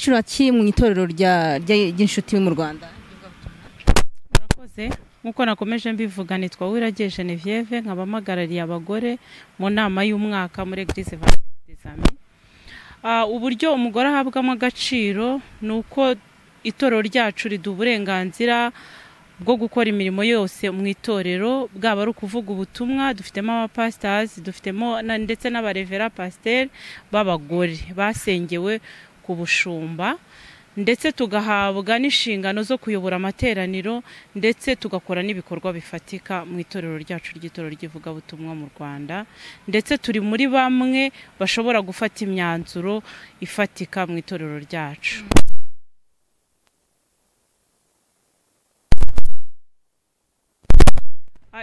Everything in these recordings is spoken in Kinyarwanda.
agaciro ki mu itorero ry'inshuti mu Rwanda? Murakoze. Nkuko nakomeje mbivuga nitwa Uwiragiye Genevieve nkabamagarariye abagore mu nama y'umwaka muri Eglise des Amis. Uburyo umugore ahabwamo agaciro nuko itorero ryacu riduha uburenganzira bwo gukora imirimo yose mu itorero, bwaba ari ukuvuga ubutumwa. Dufitemo abapastors, dufitemo ndetse n'abarevera pasteur b'abagore basengewe ku bushumba, ndetse tugahabwa n'inshingano zo kuyobora amateraniro, ndetse tugakora n'ibikorwa bifatika mu itorero ryacu ry'itorero ry'ivugabutumwa mu Rwanda, ndetse turi muri bamwe bashobora gufata imyanzuro ifatika mu itorero ryacu.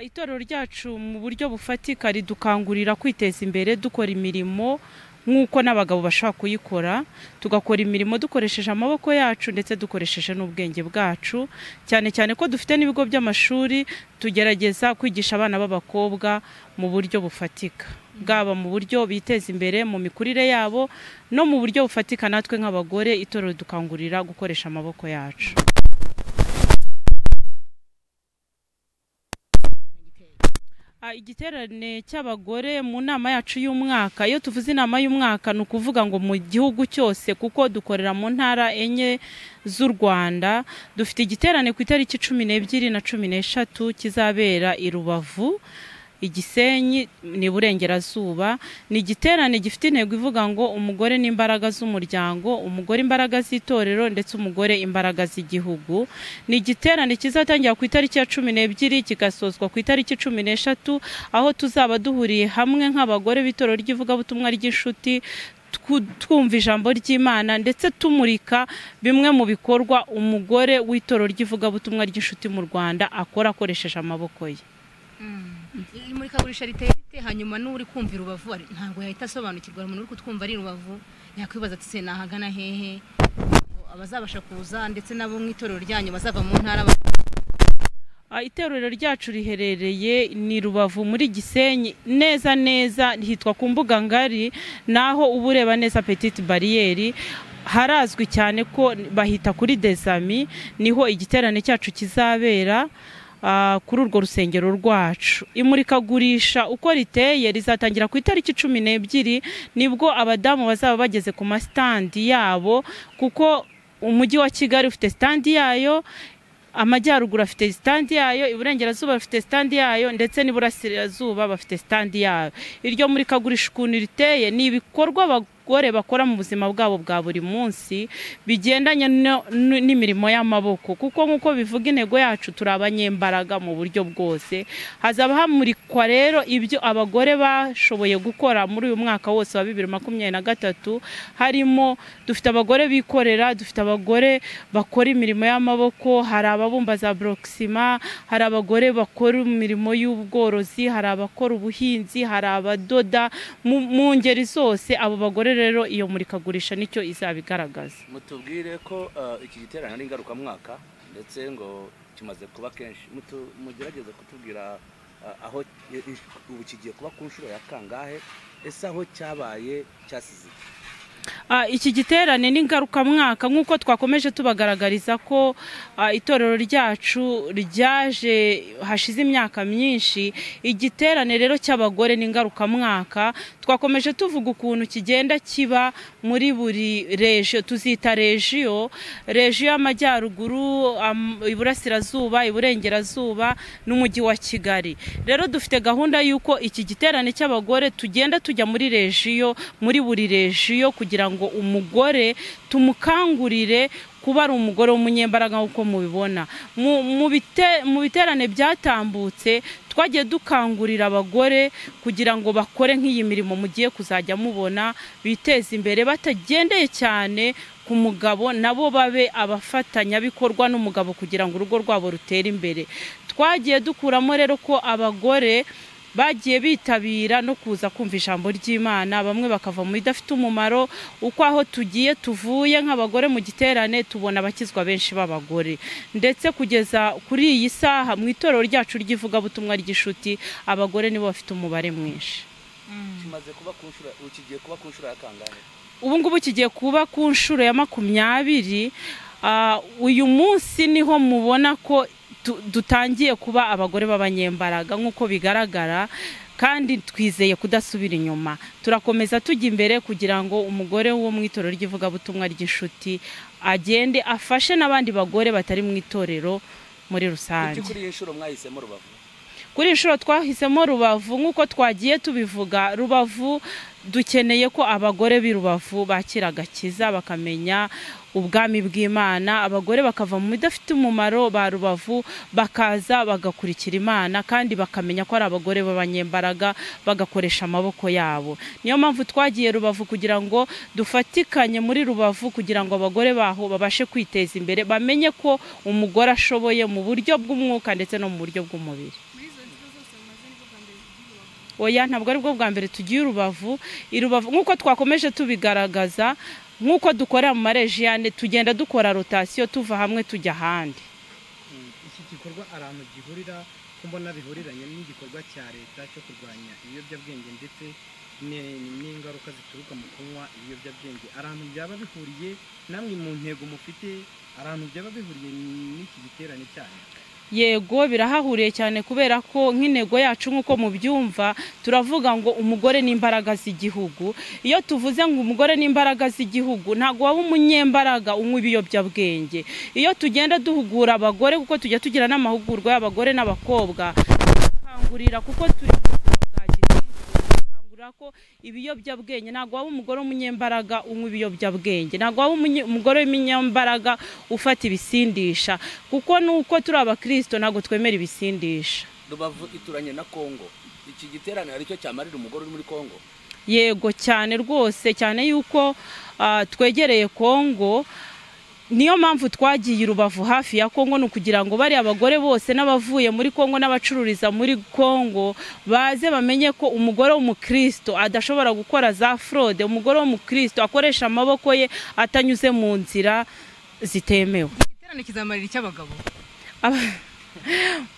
Itorero ryacu mu buryo bufatika ridukangurira kwiteza imbere dukora imirimo nk'uko n'abagabo bashaka kuyikora, tugakora imirimo dukoresheje amaboko yacu ndetse dukoresheje n'ubwenge bwacu, cyane cyane ko dufite n'ibigo by'amashuri tugerageza kwigisha abana b'abakobwa mu buryo bufatika, bwaba mu buryo biteza imbere mu mikurire yabo no mu buryo bufatika. Natwe nk'abagore itorero dukangurira gukoresha amaboko yacu. Igiterane cy'abagore mu nama yacu y'umwaka, iyo tuvuze inama y'umwaka ni ukuvuga ngo mu gihugu cyose, kuko dukorera mu ntara enye z'u Rwanda. Dufite igiterane ku itariki 12 na 13 kizabera i Rubavu, Igisenyi ni Burengerazuba. Ni igiterane gifite intego ivuga ngo umugore n'imbaraga z'umuryango, umugore imbaraga z'itorero, ndetse umugore imbaraga z'igihugu. Ni igiterane kizatangira ku itariki ya 12 kigasozwa ku itariki 13, aho tuzaba duhuriye hamwe nk'abagore b'itorero ry'ivugabutumwa ry'inshuti, twumva ijambo ry'Imana ndetse tumurika bimwe mu bikorwa umugore w'itorero ry'ivugabutumwa ry'inshuti mu Rwanda akora akoresheje amaboko ye. Imurikagurisha riteye rite? Hanyuma n'uri kumva Rubavu ntabwo yahita asobanukirwa. Umuntu uri kutwumva ari Rubavu yakwibaza ati se nahagana hehe, abazabasha kuza ndetse nabo mu itorero ryanyu bazava mu ntara. Itorero ryacu riherereye ni Rubavu muri Gisenyi, neza hitwa ku mbuga ngari, naho uba ureba neza Petite Barriere. Harazwi cyane ko bahita kuri des Amis, niho igiterane cyacu kizabera kuri urwo rusengero rwacu. Imurikagurisha uko riteye rizatangira ku itariki 12, nibwo abadamu bazaba bageze ku mastandi yabo, kuko umujyi wa Kigali ufite standi yayo, Amajyaruguru afite standi yayo, Iburengerazuba bafite standi yayo, ndetse n'Iburasirazuba bafite standi yayo. Iryo murikagurisha ukuntu riteye ni ibikorwa abagore bakora mu buzima bwabo bwa buri munsi bigendanye n'imirimo y'amaboko, kuko nk'uko bivuga intego yacu turi abanyembaraga mu buryo bwose. Hazaba hamurikwa rero ibyo abagore bashoboye gukora muri uyu mwaka wose wa 2023. harimo dufite abagore bikorera, dufite abagore bakora imirimo y'amaboko, hari ababumba za Proxima, hari abagore bakora imirimo y'ubworozi, hari abakora ubuhinzi, hari abadoda, mu ngeri zose. Abo bagore rero iyo murikagurisha nicyo izabigaragaza. Mutubwire ko iki giterane ari ingaruka mwaka ndetse ngo kimaze kuba kenshi, mugerageze kutubwira aho ubu kigiye kuba ku nshuro ya kangahe, ese aho cyabaye cyasize. Iki giterane ni ingaruka mwaka, nk'uko twakomeje tubagaragariza ko itorero ryacu ryaje hashize imyaka myinshi. Igiterane rero cy'abagore ni ingaruka mwaka. Twakomeje tuvuga ukuntu kigenda kiba muri buri regio, tuzita regio y'Amajyaruguru, Iburasirazuba, Iburengerazuba n'umujyi wa Kigali. Rero dufite gahunda y'uko iki giterane cy'abagore tugenda tujya muri regio, muri buri regio, kugira ngo umugore tumukangurire kuba ari umugore w'umunyembaraga uko mubibona. Mu biterane byatambutse twagiye dukangurira abagore kugira ngo bakore nk'iyi mirimo mugiye kuzajya mubona, biteze imbere batagendeye cyane ku mugabo, nabo babe abafatanyabikorwa n'umugabo kugira ngo urugo rwabo rutere imbere. Twagiye dukuramo rero ko abagore bagiye bitabira no kuza kumva ijambo ry'Imana, bamwe bakava mu idafite umumaro. Uko aho tugiye tuvuye nk'abagore mu giterane tubona abakizwa benshi b'abagore, ndetse kugeza kuri iyi saha mu itorero ryacu ry'ivugabutumwa ry'inshuti abagore nibo bafite umubare mwinshi. Kimaze kuba ku nshuro, ukigiye kuba ku nshuro ya kangahe? ubu ngubu kigiye kuba ku nshuro ya 20. Uyu munsi niho mubona ko dutangiye kuba abagore b'abanyembaraga nk'uko bigaragara, kandi twizeye kudasubira inyuma. Turakomeza tujya imbere kugira ngo umugore wo mu itorero ry'ivugabutumwa ry'inshuti agende afashe n'abandi bagore batari mu itorero muri rusange. Kuri iyi nshuro mwahisemo Rubavu? Kuri iyi nshuro twahisemo Rubavu nk'uko twagiye tubivuga. Rubavu dukeneye ko abagore b'i Rubavu bakira agakiza, bakamenya ubwami bw'Imana, abagore bakava mu bidafite umumaro ba Rubavu bakaza bagakurikira Imana, kandi bakamenya ko ari abagore b'abanyembaraga bagakoresha amaboko yabo. Niyo mpamvu twagiye Rubavu kugira ngo dufatikanye muri Rubavu kugira ngo abagore baho babashe kwiteza imbere, bamenye ko umugore ashoboye mu buryo bw'umwuka ndetse no mu buryo bw'umubiri. Oya, ntabwo ari bwo bwa mbere tugiye Rubavu. Rubavu nk'uko twakomeje tubigaragaza, nk'uko dukora mu marejiyane, tugenda dukora rotasiyo tuva hamwe tujya ahandi. Iki gikorwa ahantu gihurira ko mbona bihuriranye n'igikorwa cya leta cyo kurwanya ibiyobyabwenge ndetse n'ingaruka zituruka mu kunywa ibiyobyabwenge. Ahantu byaba bihuriye namwe mu ntego mufite, ahantu byaba bihuriye n'iki giterane cyane? Yego, birahahuriye cyane kubera ko nk'intego yacu nk'uko mubyumva turavuga ngo umugore n'imbaraga z'igihugu. Iyo tuvuze ngo umugore n'imbaraga z'igihugu, ntago waba umunyembaraga unywa ibiyobyabwenge. Iyo tugenda duhugura abagore, kuko tujya tugira n'amahugurwa y'abagore n'abakobwa, bakangurira kuko turi ko ibiyobyabwenge, ntago waba umugore w'umunyembaraga unywa ibiyobyabwenge, ntago waba umugore w'umunyembaraga ufata ibisindisha, kuko nuko turi abakristo ntago twemera ibisindisha. Rubavu ituranye na Kongo, iki giterane ari cyo cyamarira umugore uri muri Kongo? Yego cyane rwose, cyane yuko twegereye Kongo. Niyo mpamvu twagiye Rubavu hafi ya Kongo, no kugira ngo bari abagore bose n'abavuye muri Kongo n'abacururiza muri Kongo baze bamenye ko umugore w'umukristo adashobora gukora za fraude. Umugore w'umukristo akoresha amaboko ye atanyuze mu nzira zitemewe. Igiterane kizamarira icy'abagabo?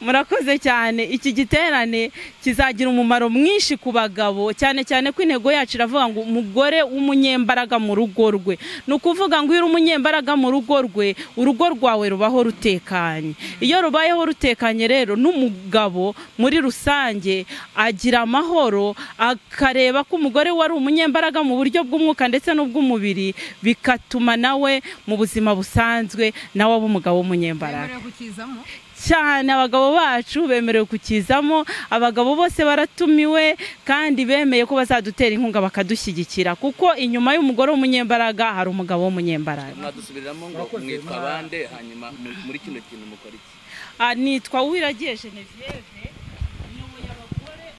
Murakoze cyane. Iki giterane kizagira umumaro mwinshi ku bagabo, cyane cyane ko intego yacu iravuga ngo umugore w'umunyembaraga mu rugo rwe. Nukuvuga ngo uri umunyembaraga mu rugo rwe, urugo rwawe rubaho rutekanye. Iyo rubayeho rutekanye rero, n'umugabo muri rusange agira amahoro, akareba ko umugore wari umunyembaraga mu buryo bw'umwuka ndetse n'ubw'umubiri, bikatuma nawe mu buzima busanzwe nawe aba umugabo w'umunyembaraga cyane. Abagabo bacu bemerewe kukizamo, abagabo bose baratumiwe kandi bemeye ko bazadutera inkunga bakadushyigikira, kuko inyuma y'umugore w'umunyembaraga hari umugabo w'umunyembaraga. Mwadusubiriramo ngo mwitwa bande, hanyuma muri kino kintu mukora iki? Nitwa Uwiragiye Genevieve.